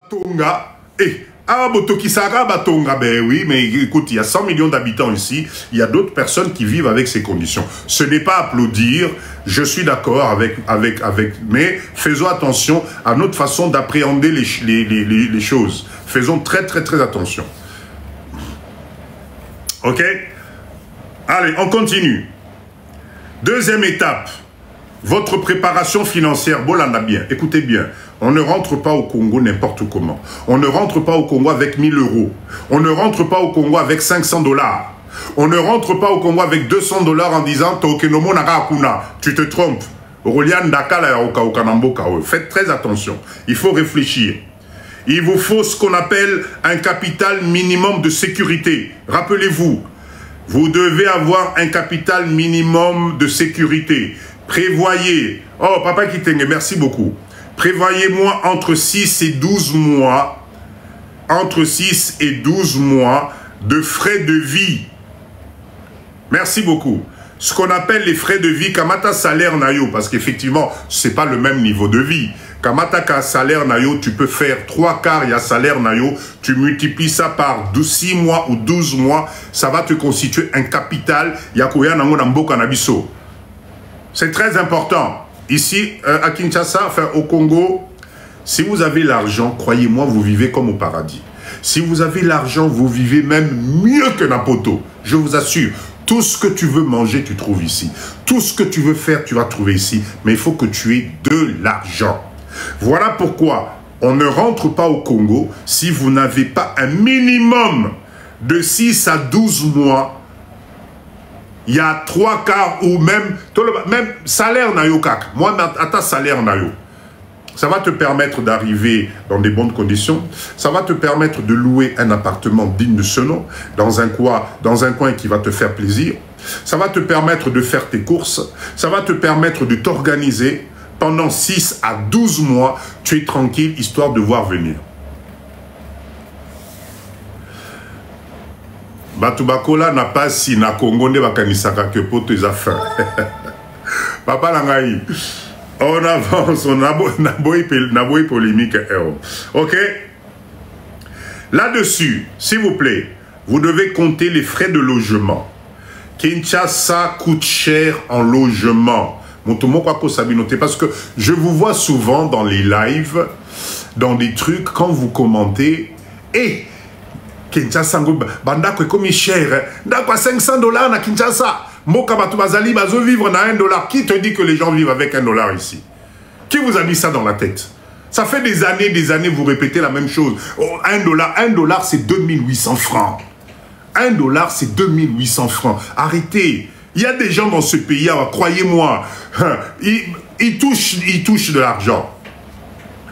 Tonga, ben oui, mais écoute, il y a 100 millions d'habitants ici, il y a d'autres personnes qui vivent avec ces conditions. Ce n'est pas applaudir, je suis d'accord mais faisons attention à notre façon d'appréhender les choses. Faisons très attention. Ok? Allez, on continue. Deuxième étape, votre préparation financière. Bolanda bien, écoutez bien. On ne rentre pas au Congo n'importe comment. On ne rentre pas au Congo avec 1000 euros. On ne rentre pas au Congo avec 500 $. On ne rentre pas au Congo avec 200 $ en disant tu te trompes. Faites très attention. Il faut réfléchir. Il vous faut ce qu'on appelle un capital minimum de sécurité. Rappelez-vous, vous devez avoir un capital minimum de sécurité. Prévoyez. Oh, papa Kitenge, merci beaucoup. Prévoyez-moi entre 6 et 12 mois, entre 6 et 12 mois de frais de vie. Merci beaucoup. Ce qu'on appelle les frais de vie, Kamata salaire nayo, parce qu'effectivement, ce n'est pas le même niveau de vie. Kamata ka salaire nayo, tu peux faire 3/4, il y a salaire nayo, tu multiplies ça par 6 mois ou 12 mois, ça va te constituer un capital, yakoya nango namboka nabiso. C'est très important. Ici, à Kinshasa, enfin au Congo, si vous avez l'argent, croyez-moi, vous vivez comme au paradis. Si vous avez l'argent, vous vivez même mieux que Napoto. Je vous assure, tout ce que tu veux manger, tu trouves ici. Tout ce que tu veux faire, tu vas trouver ici. Mais il faut que tu aies de l'argent. Voilà pourquoi on ne rentre pas au Congo si vous n'avez pas un minimum de 6 à 12 mois. Il y a 3/4 ou même salaire nayo kak. Moi, à ta salaire nayo. Ça va te permettre d'arriver dans des bonnes conditions. Ça va te permettre de louer un appartement digne de ce nom, dans un coin qui va te faire plaisir. Ça va te permettre de faire tes courses. Ça va te permettre de t'organiser. Pendant 6 à 12 mois, tu es tranquille, histoire de voir venir. Batubakola n'a pas si na Congo ne bakanisaka que pour tes affaires. Papa Langaï, on avance, on a beau polémique. Ok? Là-dessus, s'il vous plaît, vous devez compter les frais de logement. Kinshasa coûte cher en logement. Parce que je vous vois souvent dans les lives, dans des trucs, quand vous commentez, et Kinshasa, bandako est comme cher, d'accord, 500 $ na Kinshasa, Moka Batu Bazali, bazo vivre na 1 $. Qui te dit que les gens vivent avec 1 $ ici? Qui vous a mis ça dans la tête? Ça fait des années, vous répétez la même chose. Oh, 1 $, c'est 2800 francs. 1 $, c'est 2800 francs. Arrêtez. Il y a des gens dans ce pays, croyez-moi, ils touchent de l'argent.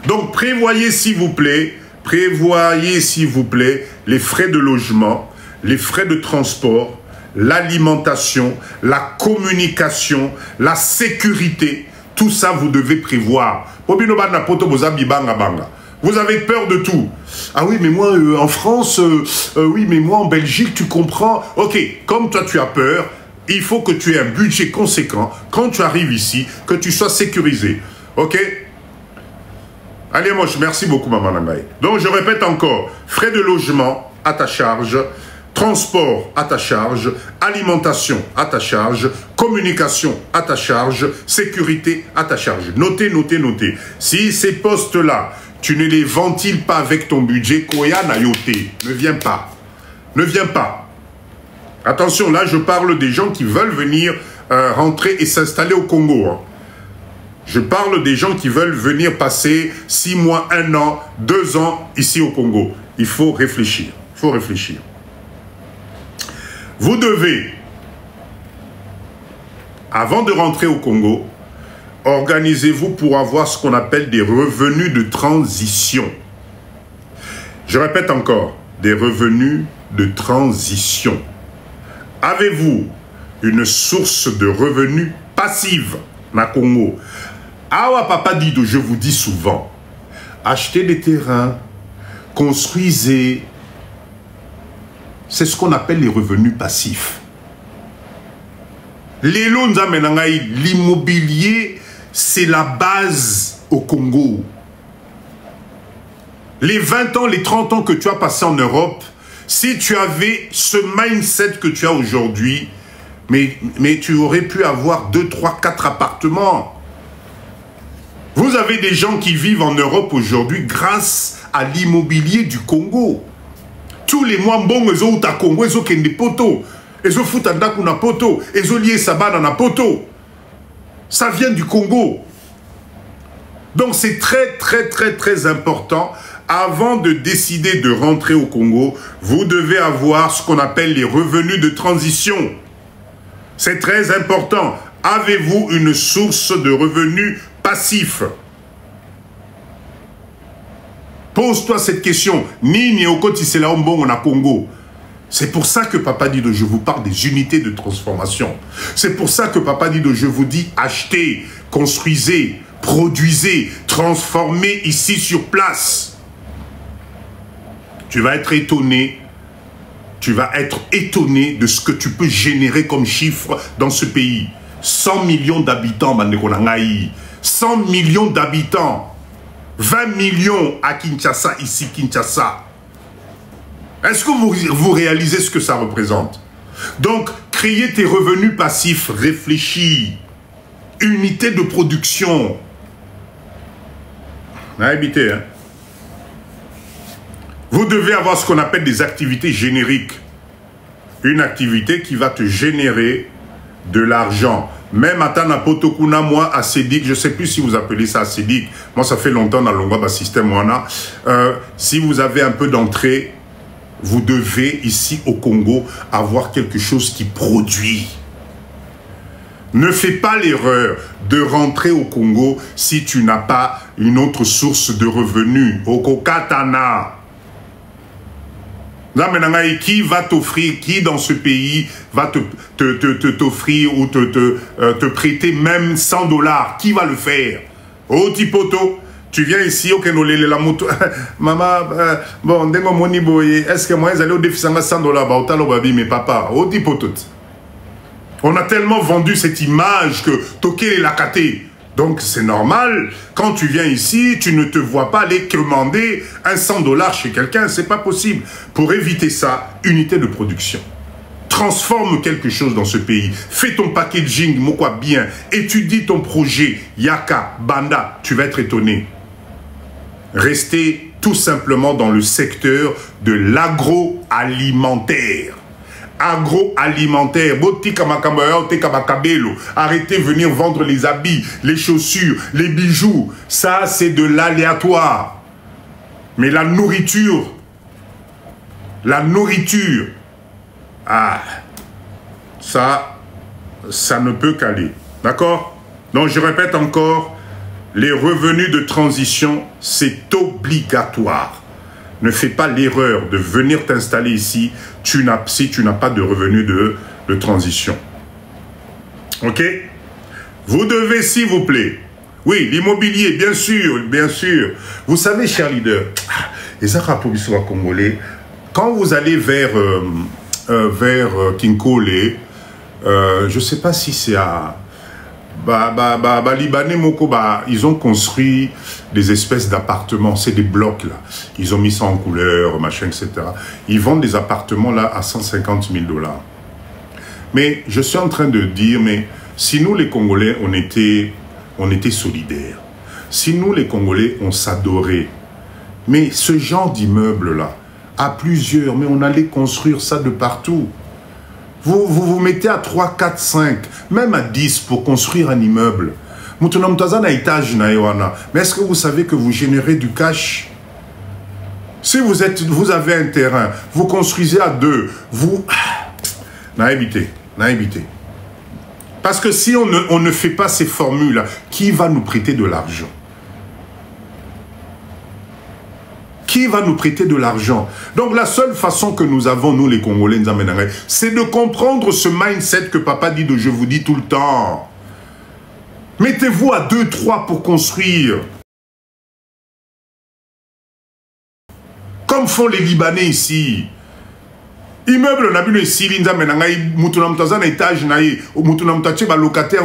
Donc prévoyez s'il vous plaît, les frais de logement, les frais de transport, l'alimentation, la communication, la sécurité. Tout ça, vous devez prévoir. Vous avez peur de tout. Ah oui, mais moi, en France, oui, mais moi, en Belgique, tu comprends. Ok, comme toi, tu as peur, il faut que tu aies un budget conséquent. Quand tu arrives ici, que tu sois sécurisé. Ok? Allez, moche, merci beaucoup, Maman Nangaï. Donc, je répète encore, frais de logement à ta charge, transport à ta charge, alimentation à ta charge, communication à ta charge, sécurité à ta charge. Notez, notez, notez. Si ces postes-là, tu ne les ventiles pas avec ton budget, Koya Nayote, ne viens pas. Ne viens pas. Attention, là, je parle des gens qui veulent venir rentrer et s'installer au Congo. Hein. Je parle des gens qui veulent venir passer 6 mois, 1 an, 2 ans ici au Congo. Il faut réfléchir. Il faut réfléchir. Vous devez, avant de rentrer au Congo, organisez-vous pour avoir ce qu'on appelle des revenus de transition. Je répète encore, des revenus de transition. Avez-vous une source de revenus passive na Congo? Awa Papa Dido, je vous dis souvent, achetez des terrains, construisez. C'est ce qu'on appelle les revenus passifs. L'immobilier, c'est la base au Congo. Les 20 ans, les 30 ans que tu as passé en Europe, si tu avais ce mindset que tu as aujourd'hui, mais tu aurais pu avoir 2, 3, 4 appartements. Vous avez des gens qui vivent en Europe aujourd'hui grâce à l'immobilier du Congo. Tous les mois, bon, ils ont au Congo, ils ont des poteaux. Ils ont foutu un poteau. Ils ont lié Saba dans un poteau. Ça vient du Congo. Donc c'est très important. Avant de décider de rentrer au Congo, vous devez avoir ce qu'on appelle les revenus de transition. C'est très important. Avez-vous une source de revenus passifs? Pose-toi cette question. Ni au Kotisela Ombong on a Congo. C'est pour ça que Papa Dido, je vous parle des unités de transformation. C'est pour ça que Papa Dido, je vous dis achetez, construisez, produisez, transformez ici sur place. Tu vas être étonné. Tu vas être étonné de ce que tu peux générer comme chiffre dans ce pays. 100 millions d'habitants, Bandekonangaï. 100 millions d'habitants. 20 millions à Kinshasa, ici Kinshasa. Est-ce que vous réalisez ce que ça représente? Donc, créer tes revenus passifs, réfléchis. Unité de production. Habitez, hein. Vous devez avoir ce qu'on appelle des activités génériques. Une activité qui va te générer de l'argent. Même à Tanapotokuna, moi, à Sédic, je ne sais plus si vous appelez ça à Sédic. Moi, ça fait longtemps dans le système. Si vous avez un peu d'entrée, vous devez, ici au Congo, avoir quelque chose qui produit. Ne fais pas l'erreur de rentrer au Congo si tu n'as pas une autre source de revenus. Okokatana. Qui va t'offrir, qui dans ce pays va t'offrir ou te prêter même $100? Qui va le faire? Oh, Tipoto, tu viens ici, ok, la moto. Maman, bon, est-ce que moi, ils allaient au défi $100? Mais papa, oh, Tipoto. On a tellement vendu cette image que toquer les lacatés. Donc c'est normal, quand tu viens ici, tu ne te vois pas aller commander un $100 chez quelqu'un, c'est pas possible. Pour éviter ça, unité de production. Transforme quelque chose dans ce pays. Fais ton packaging, mokwa bien. Étudie ton projet, Yaka, Banda, tu vas être étonné. Restez tout simplement dans le secteur de l'agroalimentaire. Agroalimentaire, arrêtez de venir vendre les habits, les chaussures, les bijoux. Ça, c'est de l'aléatoire. Mais la nourriture, ça ne peut qu'aller. D'accord? Donc, je répète encore, les revenus de transition, c'est obligatoire. Ne fais pas l'erreur de venir t'installer ici si tu n'as pas de revenus de transition. Ok? Vous devez, s'il vous plaît, oui, l'immobilier, bien sûr, bien sûr. Vous savez, cher leader, congolais, quand vous allez vers Kinkole, je ne sais pas si c'est à... Libanais Moko, ils ont construit des espèces d'appartements, c'est des blocs là. Ils ont mis ça en couleur, machin, etc. Ils vendent des appartements là à $150 000. Mais je suis en train de dire, mais si nous les Congolais, on était solidaires, si nous les Congolais, on s'adorait, mais ce genre d'immeuble là, à plusieurs, mais on allait construire ça de partout. Vous mettez à 3, 4, 5, même à 10 pour construire un immeuble. Mais est-ce que vous savez que vous générez du cash? Si vous avez un terrain, vous construisez à 2, vous... Naïbité. Parce que si on ne fait pas ces formules, qui va nous prêter de l'argent? Qui va nous prêter de l'argent? Donc la seule façon que nous avons, nous les Congolais, c'est de comprendre ce mindset que Papa dit, je vous dis tout le temps. Mettez-vous à 2, 3 pour construire. Comme font les Libanais ici. Immeuble nabilu ici, étage locataire.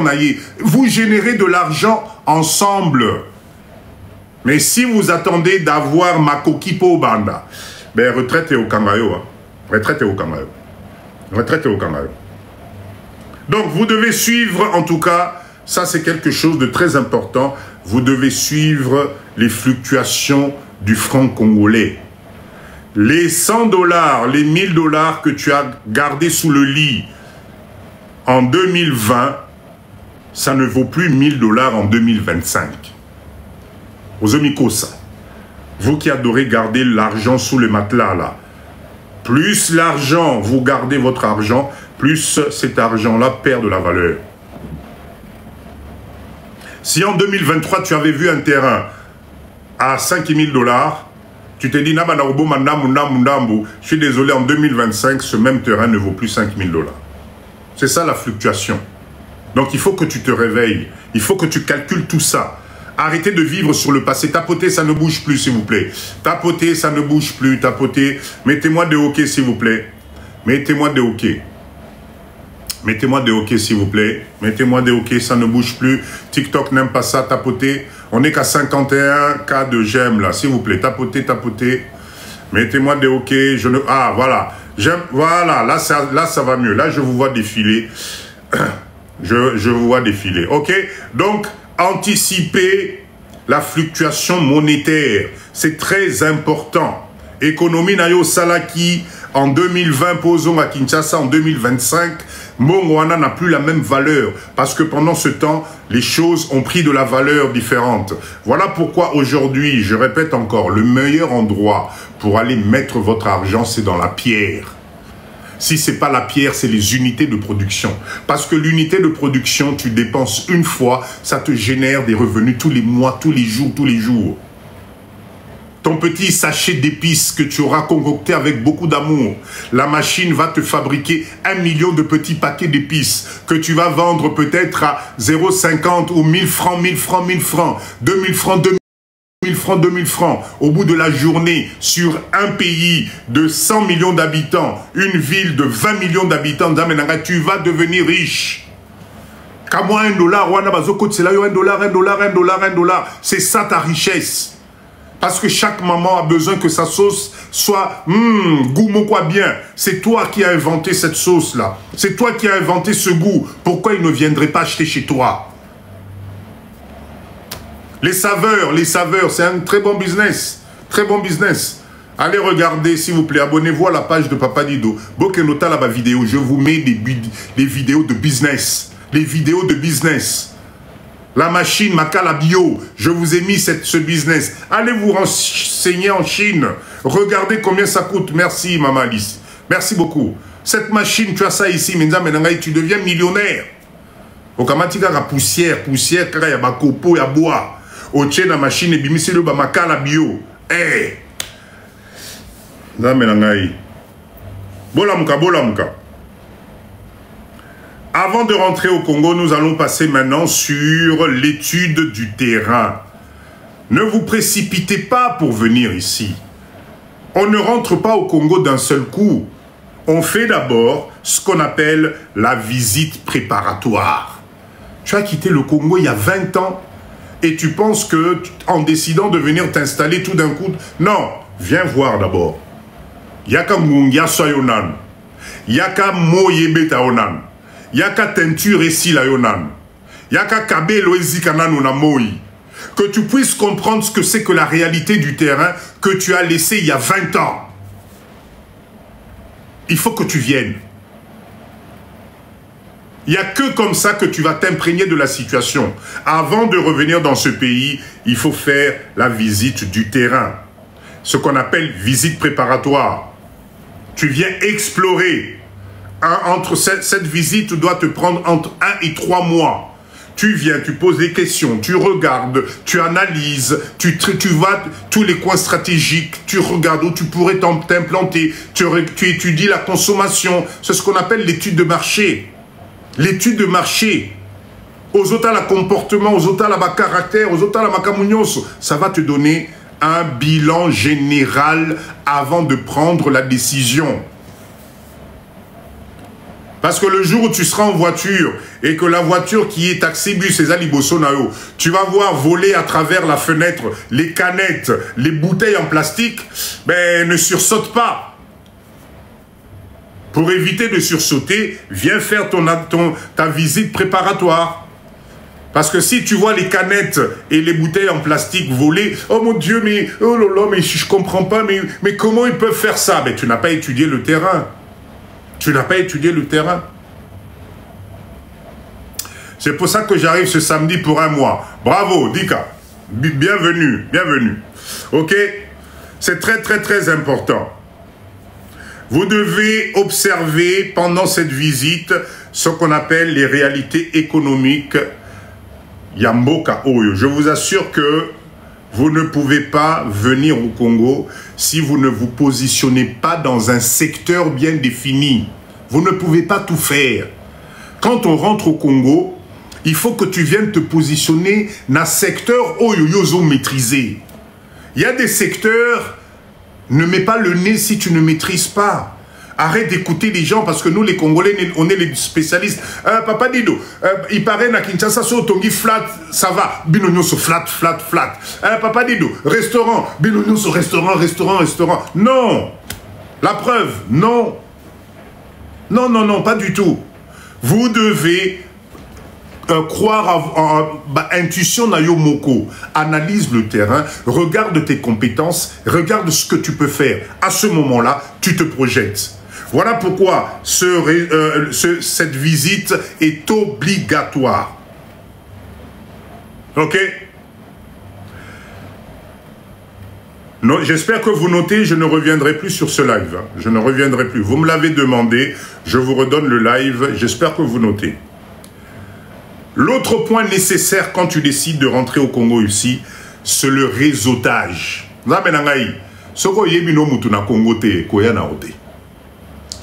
Vous générez de l'argent ensemble. Mais si vous attendez d'avoir Makoki po banda, ben retraite est au Kangayo. Hein. Retraite est au Kangayo. Retraite est au Kangayo. Donc vous devez suivre, en tout cas, ça c'est quelque chose de très important, vous devez suivre les fluctuations du franc congolais. Les 100 $, les 1000 $ que tu as gardés sous le lit en 2020, ça ne vaut plus 1000 $ en 2025. Aux Omikosa, vous qui adorez garder l'argent sous le matelas là, plus l'argent, vous gardez votre argent, plus cet argent-là perd de la valeur. Si en 2023 tu avais vu un terrain à 5000 $, tu te dis, je suis désolé, en 2025, ce même terrain ne vaut plus 5000 $. C'est ça la fluctuation. Donc il faut que tu te réveilles, il faut que tu calcules tout ça. Arrêtez de vivre sur le passé. Tapoter, ça ne bouge plus, s'il vous plaît. Tapoter, ça ne bouge plus. Tapoter. Mettez-moi des hockey, s'il vous plaît. Mettez-moi des hockey. Mettez-moi des hockey, s'il vous plaît. Mettez-moi des hockey, ça ne bouge plus. TikTok n'aime pas ça, tapoter. On n'est qu'à 51 cas de j'aime, là. S'il vous plaît, tapotez, tapotez. Mettez-moi des hockey. Je ne... Ah, voilà. J'aime... Voilà, là, ça va mieux. Là, je vous vois défiler. Je vous vois défiler. OK? Donc... Anticiper la fluctuation monétaire, c'est très important. Économie Nayo Salaki en 2020, posons à Kinshasa en 2025, Mongwana n'a plus la même valeur parce que pendant ce temps, les choses ont pris de la valeur différente. Voilà pourquoi aujourd'hui, je répète encore, le meilleur endroit pour aller mettre votre argent, c'est dans la pierre. Si ce n'est pas la pierre, c'est les unités de production. Parce que l'unité de production, tu dépenses une fois, ça te génère des revenus tous les mois, tous les jours, tous les jours. Ton petit sachet d'épices que tu auras concocté avec beaucoup d'amour, la machine va te fabriquer 1 million de petits paquets d'épices que tu vas vendre peut-être à 0,50 ou 1000 francs, 1000 francs, 1000 francs, 2000 francs, 2000 francs, 2000 francs, au bout de la journée, sur un pays de 100 millions d'habitants, une ville de 20 millions d'habitants, tu vas devenir riche. Qu'à moi, $1, $1, c'est ça ta richesse. Parce que chaque maman a besoin que sa sauce soit goût quoi bien. C'est toi qui as inventé cette sauce-là. C'est toi qui as inventé ce goût. Pourquoi il ne viendrait pas acheter chez toi? Les saveurs, c'est un très bon business. Très bon business. Allez regarder, s'il vous plaît, abonnez-vous à la page de Papa Dido. Bokenota la vidéo, je vous mets des vidéos de business. Les vidéos de business. La machine Makala Bio, je vous ai mis ce business. Allez vous renseigner en Chine. Regardez combien ça coûte. Merci, Maman Alice. Merci beaucoup. Cette machine, tu as ça ici, tu deviens millionnaire. Okamatika la poussière, il y a bakopo, il y a bois. Au tien la machine, et bimisi le Makala Bio. Eh! Bolamuka. Avant de rentrer au Congo, nous allons passer maintenant sur l'étude du terrain. Ne vous précipitez pas pour venir ici. On ne rentre pas au Congo d'un seul coup. On fait d'abord ce qu'on appelle la visite préparatoire. Tu as quitté le Congo il y a 20 ans et tu penses que en décidant de venir t'installer tout d'un coup... Non, viens voir d'abord. Yaka Mungia Soyonan. Yaka Moyebeta Onan. Yaka teinture ici la yonan. Yaka kabe loezi kananu na moi. Que tu puisses comprendre ce que c'est que la réalité du terrain que tu as laissé il y a 20 ans. Il faut que tu viennes. Il n'y a que comme ça que tu vas t'imprégner de la situation. Avant de revenir dans ce pays, il faut faire la visite du terrain. Ce qu'on appelle visite préparatoire. Tu viens explorer. Entre cette visite doit te prendre entre 1 et 3 mois. Tu viens, tu poses des questions, tu regardes, tu analyses, tu vas tous les coins stratégiques, tu regardes où tu pourrais t'implanter, tu étudies la consommation. C'est ce qu'on appelle l'étude de marché. L'étude de marché. Aux autres, la comportement, aux autres, la caractère, aux autres, la makamunyoso. Ça va te donner un bilan général avant de prendre la décision. Parce que le jour où tu seras en voiture et que la voiture qui est taxi bus et Zaliboso Nao, tu vas voir voler à travers la fenêtre les canettes, les bouteilles en plastique, ben ne sursaute pas. Pour éviter de sursauter, viens faire ta visite préparatoire. Parce que si tu vois les canettes et les bouteilles en plastique voler, oh mon Dieu, mais oh là là, mais je comprends pas, mais comment ils peuvent faire ça? Ben tu n'as pas étudié le terrain. Tu n'as pas étudié le terrain. C'est pour ça que j'arrive ce samedi pour un mois. Bravo, Dika. Bienvenue, bienvenue. Ok? C'est très, très, très important. Vous devez observer pendant cette visite ce qu'on appelle les réalités économiques Yamboka Oyo. Je vous assure que vous ne pouvez pas venir au Congo si vous ne vous positionnez pas dans un secteur bien défini. Vous ne pouvez pas tout faire. Quand on rentre au Congo, il faut que tu viennes te positionner dans un secteur Oyo Yozo maîtrisé. Il y a des secteurs, ne mets pas le nez si tu ne maîtrises pas. Arrête d'écouter les gens parce que nous, les Congolais, on est les spécialistes. Papa Dido, il paraît à Kinshasa, so tongi flat, ça va. Binonyo so flat, flat, flat. Papa Dido, restaurant, binonyo so restaurant, restaurant, restaurant. Non. La preuve, non. Non, non, non, pas du tout. Vous devez croire en intuition na yo moko. Analyse le terrain, regarde tes compétences, regarde ce que tu peux faire. À ce moment-là, tu te projettes. Voilà pourquoi cette visite est obligatoire. Ok? J'espère que vous notez, je ne reviendrai plus sur ce live. Hein. Je ne reviendrai plus. Vous me l'avez demandé, je vous redonne le live. J'espère que vous notez. L'autre point nécessaire quand tu décides de rentrer au Congo ici, c'est le réseautage.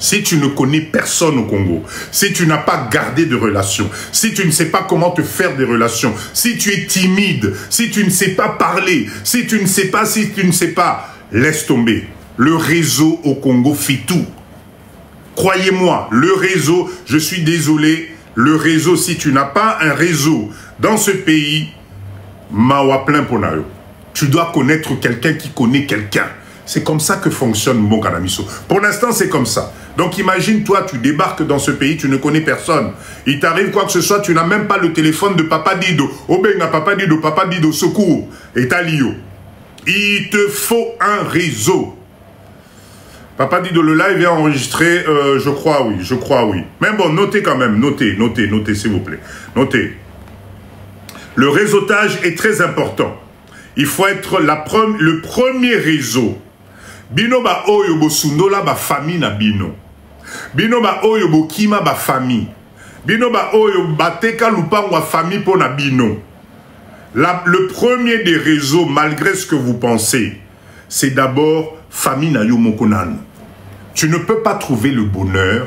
Si tu ne connais personne au Congo, si tu n'as pas gardé de relations, si tu ne sais pas comment te faire des relations, si tu es timide, si tu ne sais pas parler, si tu ne sais pas, laisse tomber. Le réseau au Congo fait tout. Croyez-moi, le réseau, je suis désolé, le réseau, si tu n'as pas un réseau dans ce pays, mawa plein ponayo. Tu dois connaître quelqu'un qui connaît quelqu'un. C'est comme ça que fonctionne mon Kanamiso. Pour l'instant, c'est comme ça. Donc imagine, toi, tu débarques dans ce pays, tu ne connais personne. Il t'arrive quoi que ce soit, tu n'as même pas le téléphone de Papa Dido. Obenga Papa Dido, secours. Et t'as l'IO. Il te faut un réseau. Papa Dido, le live est enregistré, je crois oui. Mais bon, notez quand même, notez, s'il vous plaît. Notez. Le réseautage est très important. Il faut être le premier réseau. Bino ba oyo bo sundola ba famille na bino. Bino ba oyo bo kima ba famille. Bino ba oyo bateka lupangwa famille pour na bino. Le premier des réseaux, malgré ce que vous pensez, c'est d'abord famille na yo mokonano. Tu ne peux pas trouver le bonheur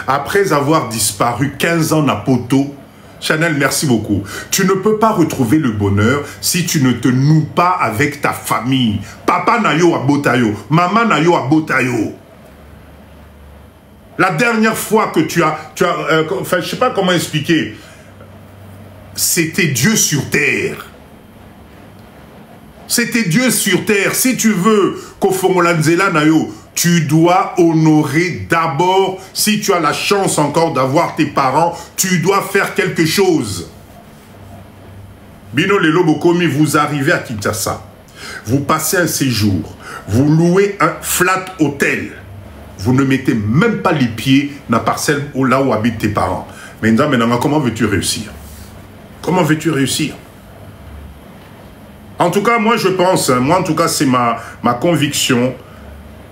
après avoir disparu 15 ans na poto. Chanel, merci beaucoup. Tu ne peux pas retrouver le bonheur si tu ne te noues pas avec ta famille. Papa nayo abotayo, maman nayo abotayo. La dernière fois que tu as enfin, je sais pas comment expliquer, c'était Dieu sur terre. C'était Dieu sur terre. Si tu veux qu'Ofongolanzela nayo, tu dois honorer d'abord, si tu as la chance encore d'avoir tes parents, tu dois faire quelque chose. Bino Lelo Bokomi, vous arrivez à Kinshasa, vous passez un séjour, vous louez un flat hôtel, vous ne mettez même pas les pieds dans la parcelle là où habitent tes parents. Maintenant, comment veux-tu réussir? Comment veux-tu réussir? En tout cas, moi je pense, moi en tout cas c'est ma conviction.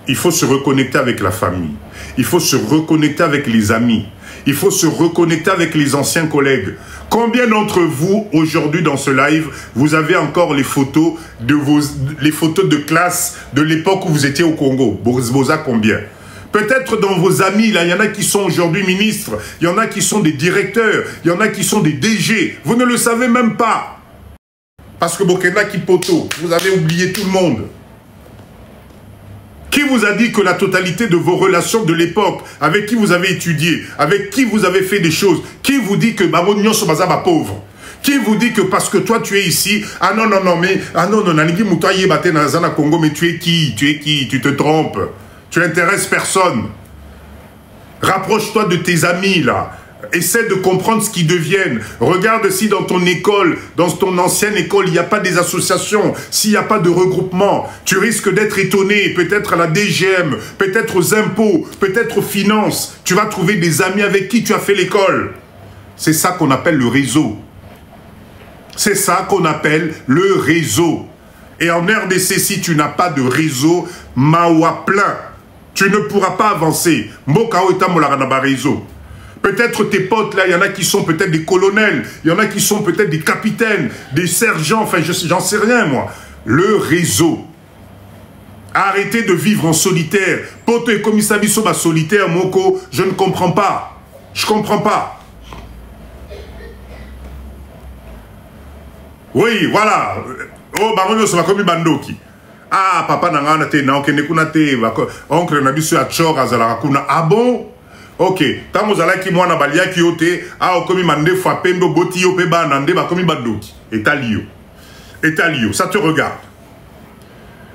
Il faut se reconnecter avec la famille. Il faut se reconnecter avec les amis. Il faut se reconnecter avec les anciens collègues. Combien d'entre vous, aujourd'hui dans ce live, vous avez encore les photos de classe de l'époque où vous étiez au Congo? Boza, combien? Peut-être dans vos amis, là, il y en a qui sont aujourd'hui ministres, il y en a qui sont des directeurs, il y en a qui sont des DG. Vous ne le savez même pas. Parce que Bokena Kipoto, vous avez oublié tout le monde. Qui vous a dit que la totalité de vos relations de l'époque, avec qui vous avez étudié, avec qui vous avez fait des choses, qui vous dit que Babonio Sobaza va pauvre? Qui vous dit que parce que toi tu es ici, ah non, non, non, mais, ah non, non, Naniki Moutaye Baté Nazana Congo, mais tu es qui? Tu es qui? Tu te trompes. Tu n'intéresses personne. Rapproche-toi de tes amis là. Essaie de comprendre ce qu'ils deviennent. Regarde si dans ton école, dans ton ancienne école, il n'y a pas des associations, s'il n'y a pas de regroupement, tu risques d'être étonné, peut-être à la DGM, peut-être aux impôts, peut-être aux finances. Tu vas trouver des amis avec qui tu as fait l'école. C'est ça qu'on appelle le réseau. C'est ça qu'on appelle le réseau. Et en RDC, si tu n'as pas de réseau, mawa plein, tu ne pourras pas avancer. Mbokao eta molarana réseau. Peut-être tes potes, là, il y en a qui sont peut-être des colonels, il y en a qui sont peut-être des capitaines, des sergents, enfin, j'en sais rien, moi. Le réseau. Arrêtez de vivre en solitaire. Poto et komisabiso ba solitaire, moko, je ne comprends pas. Je comprends pas. Oui, voilà. Oh, baronio, ça va comme bandoki. Ah, papa nangana te, na okene kuna te, oncle nabiso ya chor azala kuna. Ah bon? Ok, tant vous allez qui moi na balia qui ote, ah okomi mande fapendo boti yo pe ba nande ba komi badoki. Etalio. Etalio, ça te regarde.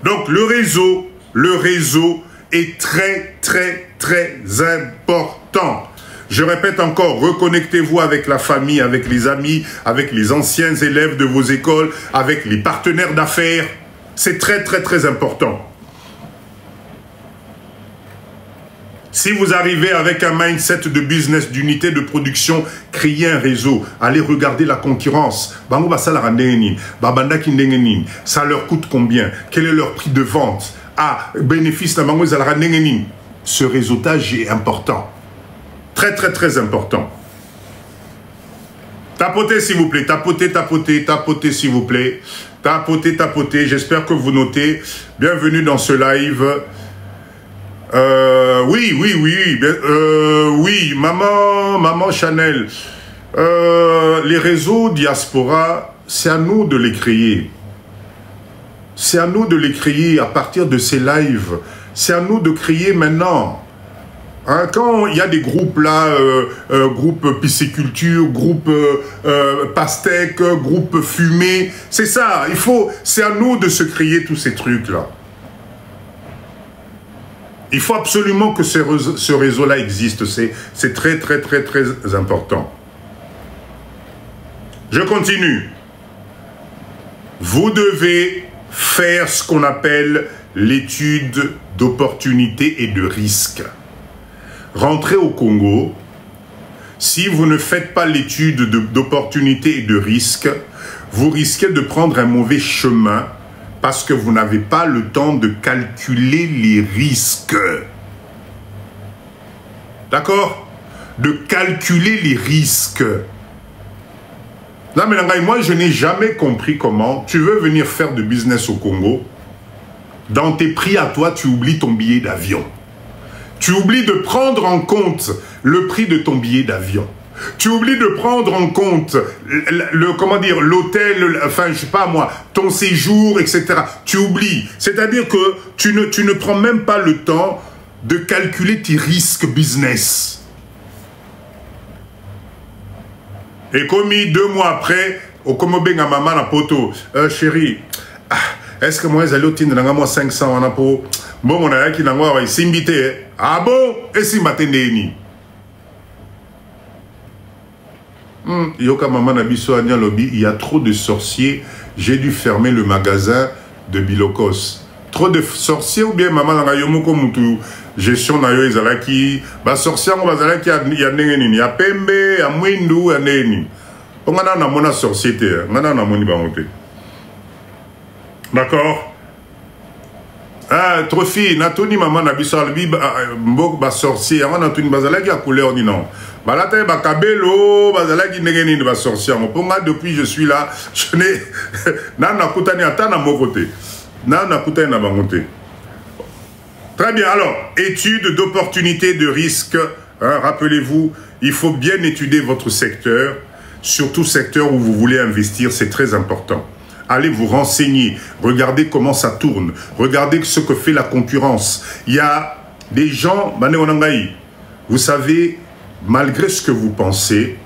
Donc le réseau est très très très important. Je répète encore, reconnectez-vous avec la famille, avec les amis, avec les anciens élèves de vos écoles, avec les partenaires d'affaires. C'est très très très important. Si vous arrivez avec un mindset de business, d'unité de production, créez un réseau. Allez regarder la concurrence. Ça leur coûte combien? Quel est leur prix de vente? Ah, bénéfice, ce réseautage est important. Très, très, très important. Tapotez, s'il vous plaît. Tapotez, tapotez, tapotez, s'il vous plaît. Tapotez, tapotez. J'espère que vous notez. Bienvenue dans ce live. Oui, maman Chanel, les réseaux diaspora, c'est à nous de les créer. C'est à nous de les créer à partir de ces lives. C'est à nous de créer maintenant. Hein, quand il y a des groupes là, groupe pisciculture, groupe pastèque, groupe fumée, c'est ça, c'est à nous de se créer tous ces trucs là. Il faut absolument que ce réseau-là existe. C'est très, très, très, très important. Je continue. Vous devez faire ce qu'on appelle l'étude d'opportunité et de risque. Rentrez au Congo. Si vous ne faites pas l'étude d'opportunité et de risque, vous risquez de prendre un mauvais chemin parce que vous n'avez pas le temps de calculer les risques. D'accord? De calculer les risques. Là, moi, je n'ai jamais compris comment tu veux venir faire de business au Congo. Dans tes prix à toi, tu oublies ton billet d'avion. Tu oublies de prendre en compte le prix de ton billet d'avion. Tu oublies de prendre en compte comment dire, l'hôtel, enfin, je sais pas moi, ton séjour, etc. Tu oublies. C'est-à-dire que tu ne prends même pas le temps de calculer tes risques business. Et comme 2 mois après, au Komobenga maman na poto, chérie, est-ce que moi, j'allais au Tine, moi 500 en po, bon, on a qui n'a pas simbité. Ah bon? Et si m'attendez? Yoka maman nabiso anya lobby, il y a trop de sorciers, j'ai dû fermer le magasin de Bilokos. Trop de sorciers ou bien maman nanga yomoko mutu gestion na yo ezalaki ba sorcier ngo bazalaki ya ndenge nini ya pembe ya mwindu ya neni. Ongana na mona sorcier ngana na moni bango te. D'accord? Ah, trophy, natoni maman nabiso albi mbok ba sorcier, ngana natoni bazalaki ya couleur ni non. Balata ba kabelo bazalaki ndenge nini ba sorcier. Ponga depuis je suis là, je n'ai nana kutani ata na moko te. Nana kutani na bango te. Très bien, alors, étude d'opportunité de risque. Hein, rappelez-vous, il faut bien étudier votre secteur, surtout secteur où vous voulez investir, c'est très important. Allez vous renseigner, regardez comment ça tourne, regardez ce que fait la concurrence. Il y a des gens, vous savez, malgré ce que vous pensez,